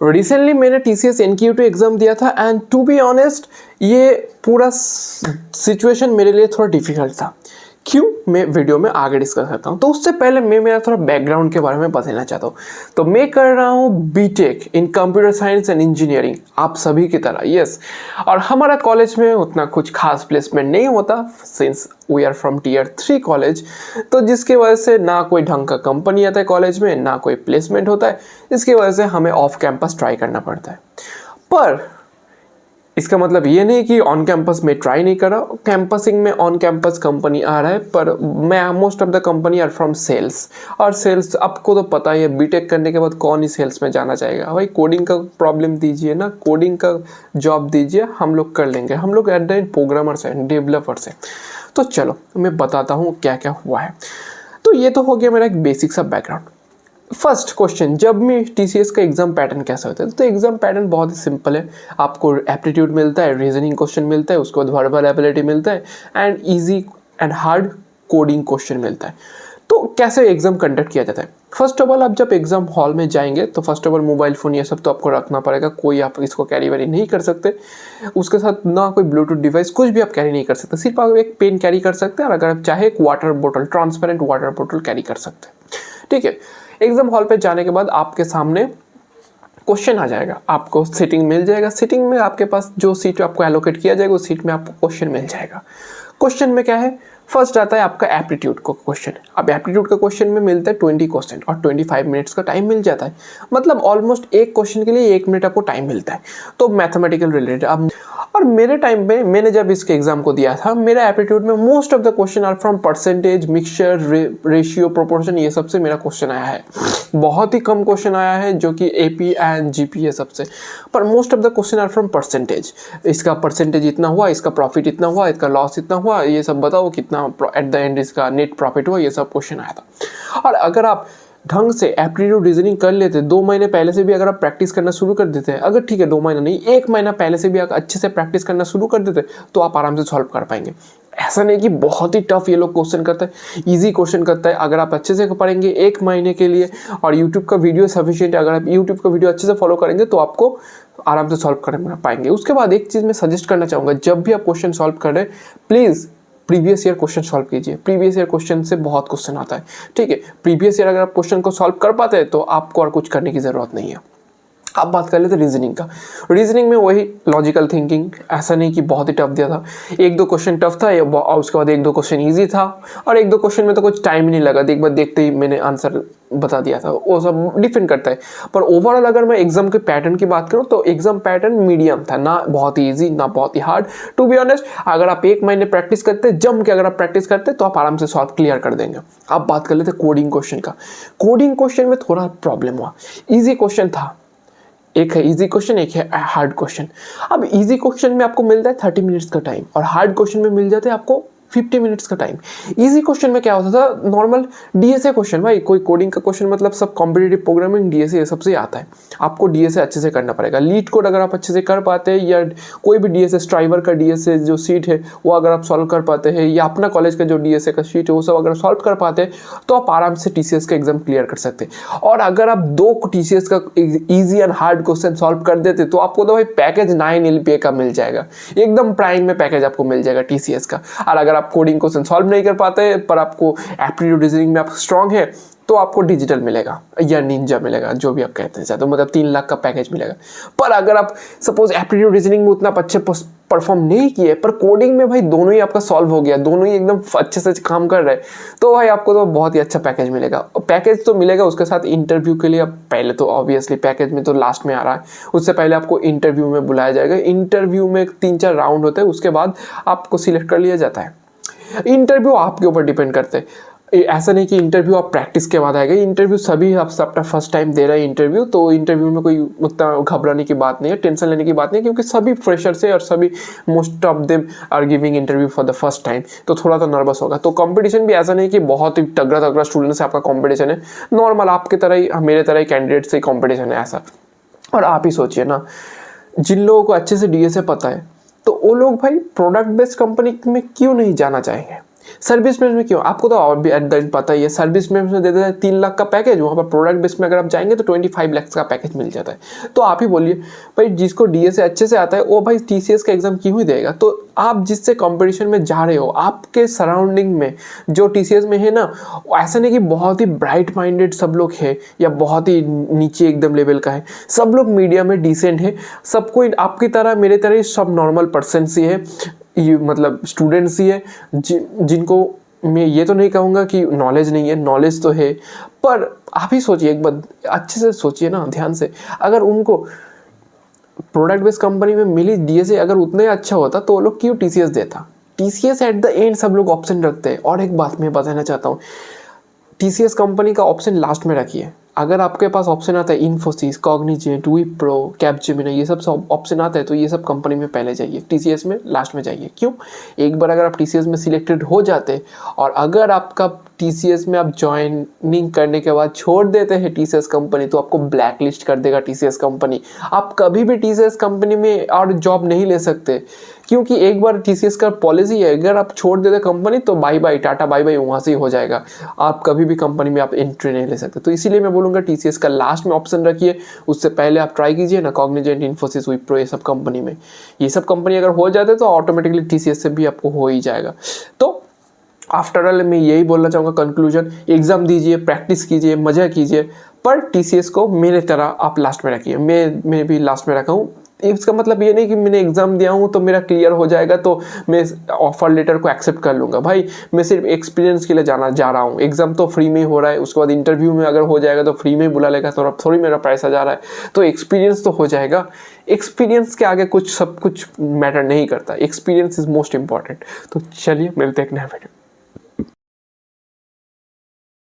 Recently मैंने TCS NQ2 exam दिया था एंड टू बी ऑनेस्ट ये पूरा सिचुएशन मेरे लिए थोड़ा डिफिकल्ट था। क्यों, मैं वीडियो में आगे डिस्कस करता हूँ। तो उससे पहले मैं मेरा थोड़ा बैकग्राउंड के बारे में बताना चाहता हूँ। तो मैं कर रहा हूँ BTech in computer science and engineering, आप सभी की तरह, यस। और हमारा कॉलेज में उतना कुछ खास प्लेसमेंट नहीं होता since we are from tier 3 college, तो जिसकी वजह से ना कोई ढंग का कंपनी आता है कॉलेज में, ना कोई प्लेसमेंट होता है, इसकी वजह से हमें ऑफ कैंपस ट्राई करना पड़ता है। पर इसका मतलब ये नहीं कि ऑन कैंपस में ट्राई नहीं कर रहा, कैंपसिंग में ऑन कैंपस कंपनी आ रहा है, पर मैं most of the company are from sales. और सेल्स आपको तो पता ही है, बीटेक करने के बाद कौन ही सेल्स में जाना चाहेगा भाई। कोडिंग का प्रॉब्लम दीजिए ना, कोडिंग का जॉब दीजिए, हम लोग कर लेंगे। हम लोग एट द एंड प्रोग्रामर्स हैं, डेवलपर्स हैं। तो चलो मैं बताता हूँ क्या क्या हुआ है। तो ये तो हो गया मेरा एक बेसिक सा बैकग्राउंड। फर्स्ट क्वेश्चन, जब भी TCS का एग्जाम पैटर्न कैसा होता है, तो एग्जाम पैटर्न बहुत ही सिंपल है। आपको एप्टीट्यूड मिलता है, रीजनिंग क्वेश्चन मिलता है, उसके बाद वर्बल एबिलिटी मिलता है and easy and hard coding question मिलता है। तो कैसे एग्जाम कंडक्ट किया जाता है? फर्स्ट ऑफ ऑल आप जब एग्जाम हॉल में जाएंगे तो first of all mobile phone ये सब तो आपको रखना पड़ेगा, कोई आप इसको कैरी वैरी नहीं कर सकते। उसके साथ ना कोई ब्लूटूथ डिवाइस, कुछ भी आप कैरी नहीं कर सकते, सिर्फ आप एक पेन कैरी कर सकते हैं और अगर आप चाहे एक वाटर बोतल, ट्रांसपेरेंट वाटर बोतल कैरी कर सकते हैं, ठीक है। एग्जाम हॉल पे जाने के बाद आपके सामने क्वेश्चन आ जाएगा, आपको सीटिंग मिल जाएगा, सीटिंग में आपके पास जो सीट आपको एलोकेट किया जाएगा उस सीट में आपको क्वेश्चन मिल जाएगा। क्वेश्चन में क्या है, फर्स्ट आता है आपका एप्टीट्यूड का क्वेश्चन। अब एप्टीट्यूड का क्वेश्चन में मिलता है 20 क्वेश्चन और 25 मिनट्स का टाइम मिल जाता है, मतलब ऑलमोस्ट एक क्वेश्चन के लिए 1 मिनट आपको टाइम मिलता है। तो मैथमेटिकल रिलेटेड अब, और मेरे टाइम पे मैंने जब इसके एग्जाम को दिया था, मेरा एप्टीट्यूड में most of the question are from percentage, mixture, ratio, proportion, ये सबसे मेरा क्वेश्चन आया है। बहुत ही कम क्वेश्चन आया है जो कि AP एंड GPA सबसे, पर most of the question are from percentage. इसका परसेंटेज इतना हुआ, इसका प्रॉफिट इतना हुआ, इसका लॉस इतना हुआ, ये सब बताओ कितना एट द एंड इसका नेट प्रॉफिट हुआ, ये सब क्वेश्चन आया था। और अगर आप ढंग से एप्टीट्यूड रीजनिंग कर लेते, 2 महीने पहले से भी अगर आप प्रैक्टिस करना शुरू कर देते हैं, अगर ठीक है 2 महीना नहीं 1 महीना पहले से भी अगर अच्छे से प्रैक्टिस करना शुरू कर देते, तो आप आराम से सॉल्व कर पाएंगे। ऐसा नहीं कि बहुत ही टफ ये लोग क्वेश्चन करता है, इजी क्वेश्चन करता है। अगर आप अच्छे से पढ़ेंगे 1 महीने के लिए, और यूट्यूब का वीडियो सफिशिएंट, अगर आप यूट्यूब का वीडियो अच्छे से फॉलो करेंगे तो आपको आराम से सॉल्व कर पाएंगे। उसके बाद एक चीज़ मैं सजेस्ट करना चाहूँगा, जब भी आप क्वेश्चन सॉल्व कर रहे हैं please previous year question solve कीजिए। प्रीवियस ईयर क्वेश्चन से बहुत क्वेश्चन आता है, ठीक है। प्रीवियस ईयर अगर आप क्वेश्चन को सॉल्व कर पाते हैं तो आपको और कुछ करने की ज़रूरत नहीं है। अब बात कर लेते रीजनिंग का। रीजनिंग में वही लॉजिकल थिंकिंग, ऐसा नहीं कि बहुत ही टफ दिया था, 1-2 क्वेश्चन टफ था और उसके बाद 1-2 क्वेश्चन ईजी था, और 1-2 क्वेश्चन में तो कुछ टाइम ही नहीं लगा, एक बार देखते ही मैंने आंसर बता दिया था। वो सब डिफरेंट करता है। पर ओवरऑल अगर मैं एग्जाम के पैटर्न की बात करूँ तो एग्जाम पैटर्न मीडियम था, ना बहुत ही ईजी ना बहुत ही हार्ड। टू बी ऑनेस्ट, अगर आप 1 महीने प्रैक्टिस करते, जम के अगर आप प्रैक्टिस करते तो आप आराम से सॉल्व क्लियर कर देंगे। अब बात कर लेते कोडिंग क्वेश्चन का। कोडिंग क्वेश्चन में थोड़ा प्रॉब्लम हुआ। ईजी क्वेश्चन था, एक है इजी क्वेश्चन, एक है हार्ड क्वेश्चन। अब इजी क्वेश्चन में आपको मिलता है 30 मिनट्स का टाइम और हार्ड क्वेश्चन में मिल जाता है आपको 50 मिनट्स का टाइम। इजी क्वेश्चन में क्या होता था, नॉर्मल DSA क्वेश्चन, भाई कोई कोडिंग का क्वेश्चन मतलब सब कॉम्पिटिटिव प्रोग्रामिंग DSA ये सबसे आता है। आपको DSA अच्छे से करना पड़ेगा। लीड कोड अगर आप अच्छे से कर पाते हैं, या कोई भी DSA स्ट्राइवर का DSA जो सीट है वो अगर आप सॉल्व कर पाते हैं, या अपना कॉलेज का जो DSA का सीट है वो सब अगर सॉल्व कर पाते हैं, तो आप आराम से TCS का एग्जाम क्लियर कर सकते हैं। और अगर आप 2 TCS का easy and hard question solve कर देते तो आपको तो भाई पैकेज 9 LPA का मिल जाएगा, एकदम प्राइम में पैकेज आपको मिल जाएगा TCS का। और अगर आप कोडिंग क्वेश्चन सॉल्व नहीं कर पाते पर आपको एप्टीट्यूड रीजनिंग में आप स्ट्रांग है, तो आपको डिजिटल मिलेगा या निंजा मिलेगा, जो भी आप कहते हैं, तो मतलब 3 लाख का पैकेज मिलेगा। पर अगर आप सपोज एप्टीट्यूड रीजनिंग में उतना अच्छे परफॉर्म नहीं किए, पर कोडिंग में भाई दोनों ही आपका सॉल्व हो गया, दोनों ही एकदम अच्छे से काम कर रहे हैं, तो भाई आपको तो बहुत ही अच्छा पैकेज मिलेगा। पैकेज तो मिलेगा, उसके साथ इंटरव्यू के लिए आप पहले तो ऑब्वियसली पैकेज में तो लास्ट में आ रहा है, उससे पहले आपको इंटरव्यू में बुलाया जाएगा। इंटरव्यू में 3-4 राउंड होते हैं, उसके बाद आपको सिलेक्ट कर लिया जाता है। इंटरव्यू आपके ऊपर डिपेंड करते हैं, ऐसा नहीं कि इंटरव्यू आप प्रैक्टिस के बाद आएगा। इंटरव्यू सभी आप सबका फर्स्ट टाइम दे रहे हैं इंटरव्यू, तो इंटरव्यू में कोई उतना घबराने की बात नहीं है, टेंशन लेने की बात नहीं है, क्योंकि सभी फ्रेशर से और सभी most of them are giving interview for the first time, तो थोड़ा तो नर्वस होगा। तो कंपटीशन भी ऐसा नहीं कि बहुत ही तगड़ा तगड़ा स्टूडेंट से आपका कॉम्पिटिशन है, नॉर्मल आपके तरह ही मेरे तरह ही कैंडिडेट से कॉम्पिटिशन है ऐसा। और आप ही सोचिए ना, जिन लोगों को अच्छे से DSA पता है तो वो लोग भाई प्रोडक्ट बेस्ड कंपनी में क्यों नहीं जाना चाहेंगे। सर्विस बेस में क्यों, आपको तो और भी एट द एंड पता ही है, सर्विस बेस में दे देते हैं 3 लाख का पैकेज, वहाँ पर प्रोडक्ट बेस में अगर आप जाएंगे तो 25 लाख का पैकेज मिल जाता है। तो आप ही बोलिए भाई, जिसको डीएसए अच्छे से आता है वो भाई टीसीएस का एग्जाम क्यों ही देगा। तो आप जिससे कंपटीशन में जा रहे हो, आपके सराउंडिंग में जो टीसीएस में है ना, ऐसा नहीं कि बहुत ही ब्राइट माइंडेड सब लोग है या बहुत ही नीचे एकदम लेवल का है, सब लोग मीडिया में डिसेंट है, सब कोई आपकी तरह मेरे तरह ही सब नॉर्मल पर्सन ही है, ये मतलब स्टूडेंट्स ही है जिनको मैं ये तो नहीं कहूँगा कि नॉलेज नहीं है, नॉलेज तो है, पर आप ही सोचिए एक बार अच्छे से सोचिए ना ध्यान से, अगर उनको प्रोडक्ट बेस्ड कंपनी में मिली डीएसए अगर उतना ही अच्छा होता तो वो लोग क्यों टीसीएस देता। टीसीएस एट द एंड सब लोग ऑप्शन रखते हैं। और एक बात मैं बताना चाहता हूँ, टीसीएस कंपनी का ऑप्शन लास्ट में रखिए। अगर आपके पास ऑप्शन आता है इन्फोसिस, कॉग्निजेंट, विप्रो, कैपजेमिनी, ये सब ऑप्शन आता है तो ये सब कंपनी में पहले जाइए, टीसीएस में लास्ट में जाइए। क्यों, एक बार अगर आप टीसीएस में सिलेक्टेड हो जाते और अगर आपका टीसीएस में आप ज्वाइनिंग करने के बाद छोड़ देते हैं टीसीएस कंपनी, तो आपको ब्लैक लिस्ट कर देगा टीसीएस कंपनी। आप कभी भी टीसीएस कंपनी में और जॉब नहीं ले सकते, क्योंकि एक बार टीसीएस का पॉलिसी है, अगर आप छोड़ देते कंपनी तो bye bye tata bye bye वहाँ से ही हो जाएगा, आप कभी भी कंपनी में आप एंट्री नहीं ले सकते। तो इसीलिए मैं बोलूँगा टीसीएस का लास्ट में ऑप्शन रखिए, उससे पहले आप ट्राई कीजिए ना कॉग्निजेंट, इन्फोसिस, विप्रो, ये सब कंपनी में। ये सब कंपनी अगर हो जाते तो ऑटोमेटिकली टीसीएस से भी आपको हो ही जाएगा। तो आफ्टर ऑल मैं यही बोलना चाहूँगा कंक्लूजन, एग्जाम दीजिए, प्रैक्टिस कीजिए, मज़ा कीजिए, पर टीसीएस को मेरे तरह आप लास्ट में रखिए। मैं भी लास्ट में रखा हूँ। इसका मतलब ये नहीं कि मैंने एग्जाम दिया हूँ तो मेरा क्लियर हो जाएगा तो मैं ऑफर लेटर को एक्सेप्ट कर लूँगा। भाई मैं सिर्फ एक्सपीरियंस के लिए जा रहा हूँ। एग्जाम तो फ्री में ही हो रहा है, उसके बाद इंटरव्यू में अगर हो जाएगा तो फ्री में ही बुला लेगा, तो अब थोड़ी मेरा पैसा जा रहा है, तो एक्सपीरियंस तो हो जाएगा। एक्सपीरियंस के आगे सब कुछ मैटर नहीं करता, एक्सपीरियंस इज मोस्ट इंपॉर्टेंट। तो चलिए मिलते हैं एक नया वीडियो।